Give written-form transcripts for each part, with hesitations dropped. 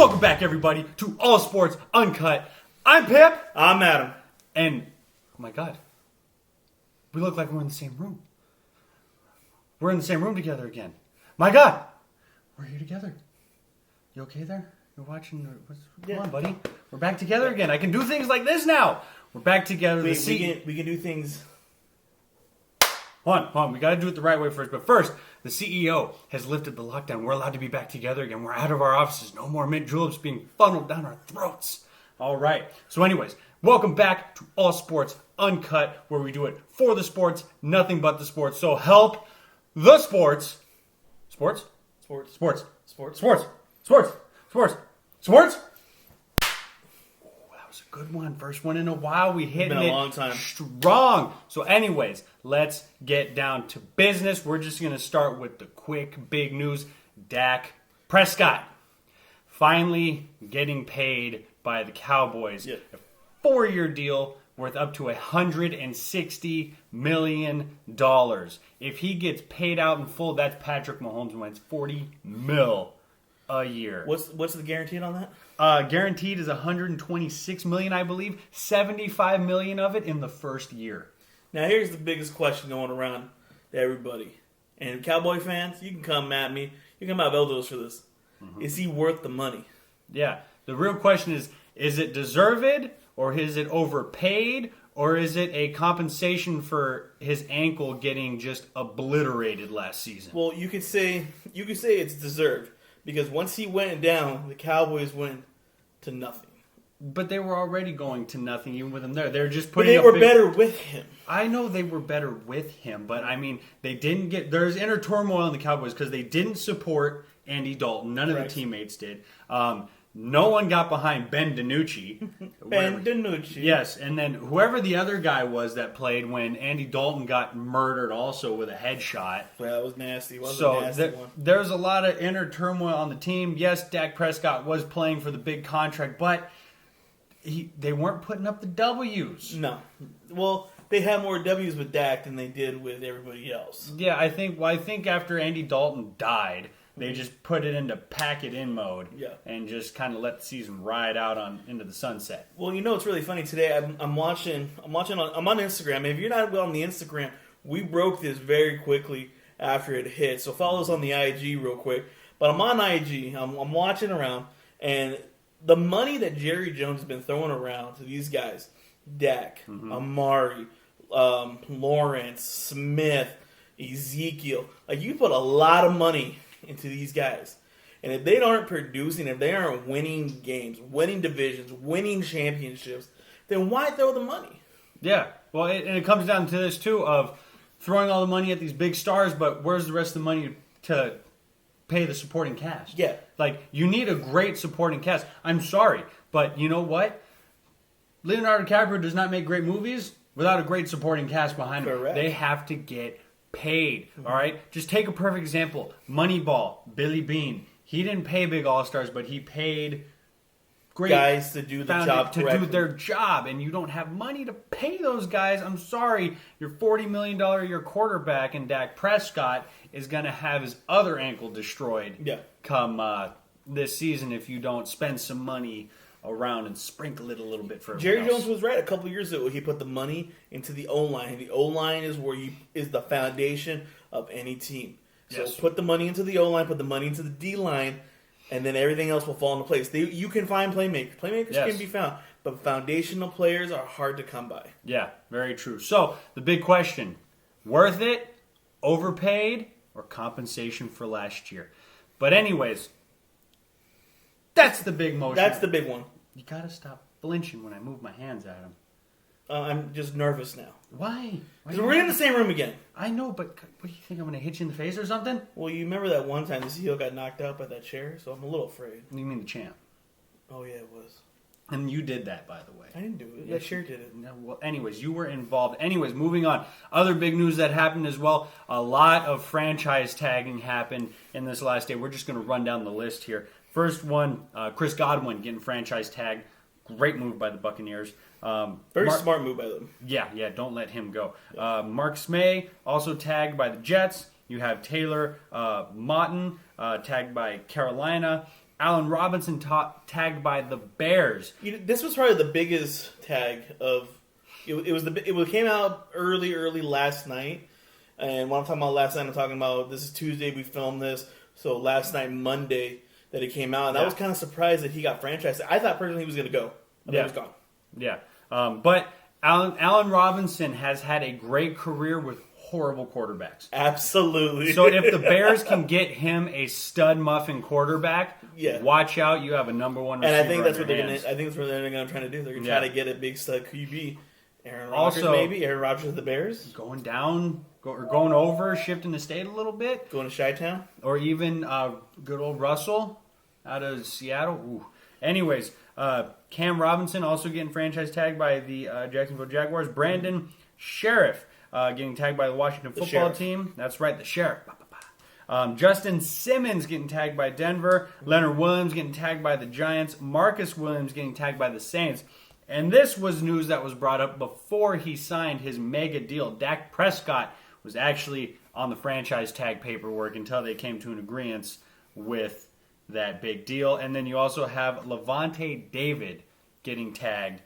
Welcome back, everybody, to All Sports Uncut. I'm Pip. I'm Adam. And, oh my God, we look like we're in the same room. We're in the same room together again. My God, we're here together. You okay there? You're watching? Come on, buddy. We're back together again. I can do things like this now. We're back together. We can do things. Hold on. We got to do it the right way first. But first, the CEO has lifted the lockdown. We're allowed to be back together again. We're out of our offices. No more mint juleps being funneled down our throats. All right. So anyways, welcome back to All Sports Uncut, where we do it for the sports, nothing but the sports. So help the sports. Sports? Sports. Sports. Sports. Sports. Sports. Sports. Sports. That was a good one. First one in a while. We hit it. Been a long time. Strong. So anyways, let's get down to business. We're just going to start with the quick big news. Dak Prescott finally getting paid by the Cowboys. Yeah. A 4-year deal worth up to $160 million. If he gets paid out in full, that's Patrick Mahomes wins $40 million a year. What's the guaranteed on that? Guaranteed is $126 million, I believe. $75 million of it in the first year. Now here's the biggest question going around to everybody. And Cowboy fans, you can come at me. You can come out elbows for this. Mm-hmm. Is he worth the money? Yeah. The real question is it deserved, or is it overpaid, or is it a compensation for his ankle getting just obliterated last season? Well, you could say it's deserved, because once he went down, the Cowboys went to nothing. But they were already going to nothing even with him there. They're just But putting. they were better with him. I know they were better with him, but I mean, they didn't get. There's inner turmoil in the Cowboys because they didn't support Andy Dalton. None of the teammates did. No one got behind Ben DiNucci. Ben DiNucci. Yes, and then whoever the other guy was that played when Andy Dalton got murdered also with a headshot. Well, that was nasty. There's a lot of inner turmoil on the team. Yes, Dak Prescott was playing for the big contract, but they weren't putting up the W's. No. Well, they had more W's with Dak than they did with everybody else. Yeah, I think after Andy Dalton died, they just put it into pack-it-in mode, and just kind of let the season ride out into the sunset. Well, you know what's really funny today? I'm on Instagram. And if you're not on the Instagram, we broke this very quickly after it hit. So follow us on the IG real quick. But I'm on IG. I'm watching around, and the money that Jerry Jones has been throwing around to these guys, Dak, Amari, Lawrence, Smith, Ezekiel, like you put a lot of money into these guys. And if they aren't producing, if they aren't winning games, winning divisions, winning championships, then why throw the money? Yeah. Well, it comes down to this, too, of throwing all the money at these big stars, but where's the rest of the money to pay the supporting cast? Yeah. Like, you need a great supporting cast. I'm sorry, but you know what? Leonardo DiCaprio does not make great movies without a great supporting cast behind him. Correct. They have to get paid, all right? Just take a perfect example. Moneyball, Billy Bean. He didn't pay big all-stars, but he paid great guys to do the job correctly. To do their job, and you don't have money to pay those guys. I'm sorry. Your $40 million a year quarterback in Dak Prescott is going to have his other ankle destroyed come this season if you don't spend some money around and sprinkle it a little bit for Jerry Jones was right a couple of years ago. He put the money into the O-line. The O-line is where is the foundation of any team. So put the money into the O-line, put the money into the D-line, and then everything else will fall into place. You can find playmakers. Playmakers can be found, but foundational players are hard to come by. Yeah, very true. So the big question, worth it, overpaid, or compensation for last year? But anyways, that's the big motion. That's the big one. You gotta stop flinching when I move my hands at him. I'm just nervous now. Why? Because we're in the same room again. I know, but what do you think? I'm gonna hit you in the face or something? Well, you remember that one time the CEO got knocked out by that chair, so I'm a little afraid. You mean the champ? Oh yeah, it was. And you did that, by the way. I didn't do it. That chair did it. No, well, anyways, you were involved. Anyways, moving on. Other big news that happened as well. A lot of franchise tagging happened in this last day. We're just gonna run down the list here. First one, Chris Godwin getting franchise tagged. Great move by the Buccaneers. Very smart move by them. Yeah, don't let him go. Mark Smay, also tagged by the Jets. You have Taylor Motton, tagged by Carolina. Allen Robinson tagged by the Bears. This was probably the biggest tag of. It came out early last night, and when I'm talking about last night, I'm talking about this is Tuesday. We filmed this, so last night Monday that it came out, and I was kind of surprised that he got franchised. I thought personally he was going to go. I thought he was gone. Yeah, but Allen Robinson has had a great career with horrible quarterbacks. Absolutely. So if the Bears can get him a stud muffin quarterback, watch out. You have a number one receiver. And I think that's what they're hands. I think that's what they're going to try to do. They're going to try to get a big stud QB. Aaron Rodgers, also, maybe Aaron Rodgers of the Bears going down or going over, shifting the state a little bit, going to Chi-Town, or even good old Russell out of Seattle. Ooh. Anyways, Cam Robinson also getting franchise tagged by the Jacksonville Jaguars. Brandon Sheriff getting tagged by the Washington football team. That's right, the Sheriff. Justin Simmons getting tagged by Denver. Leonard Williams getting tagged by the Giants. Marcus Williams getting tagged by the Saints. And this was news that was brought up before he signed his mega deal. Dak Prescott was actually on the franchise tag paperwork until they came to an agreement with that big deal. And then you also have Levante David getting tagged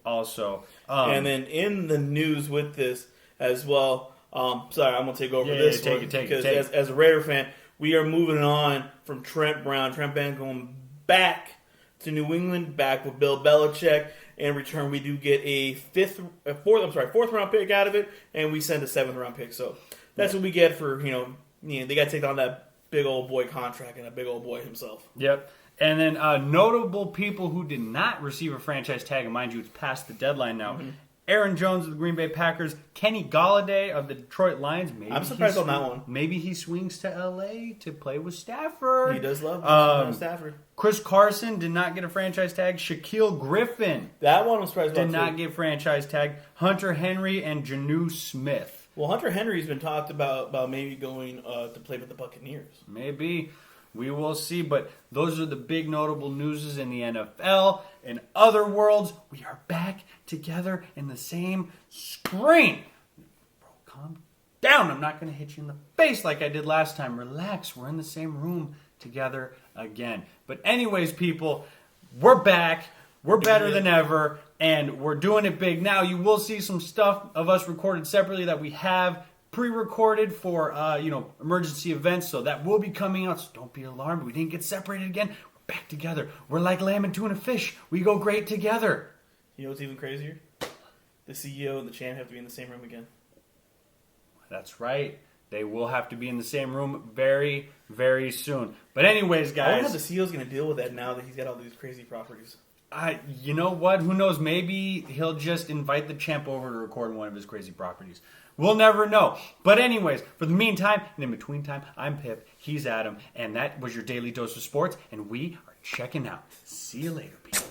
also. And then in the news with this as well, sorry, I'm going to take over this one. Because as a Raider fan, we are moving on from Trent Brown. Trent Brown going back to New England, back with Bill Belichick. In return, we do get a fourth round pick out of it, and we send a 7th round pick. So that's what we get for, they got to take on that big old boy contract and a big old boy himself. Yep. And then notable people who did not receive a franchise tag, and mind you, it's past the deadline now. Aaron Jones of the Green Bay Packers, Kenny Golladay of the Detroit Lions. Maybe I'm surprised on that one. Maybe he swings to L.A. to play with Stafford. He does love Stafford. Chris Carson did not get a franchise tag. Shaquille Griffin. That one was surprised did not get franchise tag. Hunter Henry and Janu Smith. Well, Hunter Henry's been talked about maybe going to play with the Buccaneers. Maybe. We will see, but those are the big notable newses in the NFL. In other worlds, we are back together in the same screen. Bro, calm down. I'm not going to hit you in the face like I did last time. Relax. We're in the same room together again. But anyways, people, we're back. We're better than ever, and we're doing it big now. You will see some stuff of us recorded separately that we have pre-recorded for emergency events, so that will be coming out. So don't be alarmed. We didn't get separated again. We're back together. We're like lamb and tuna fish. We go great together. You know what's even crazier? The CEO and the champ have to be in the same room again. That's right. They will have to be in the same room very, very soon. But anyways, guys, I wonder how the CEO's going to deal with that now that he's got all these crazy properties. You know what? Who knows? Maybe he'll just invite the champ over to record one of his crazy properties. We'll never know. But anyways, for the meantime, and in between time, I'm Pip, he's Adam, and that was your Daily Dose of Sports, and we are checking out. See you later, people.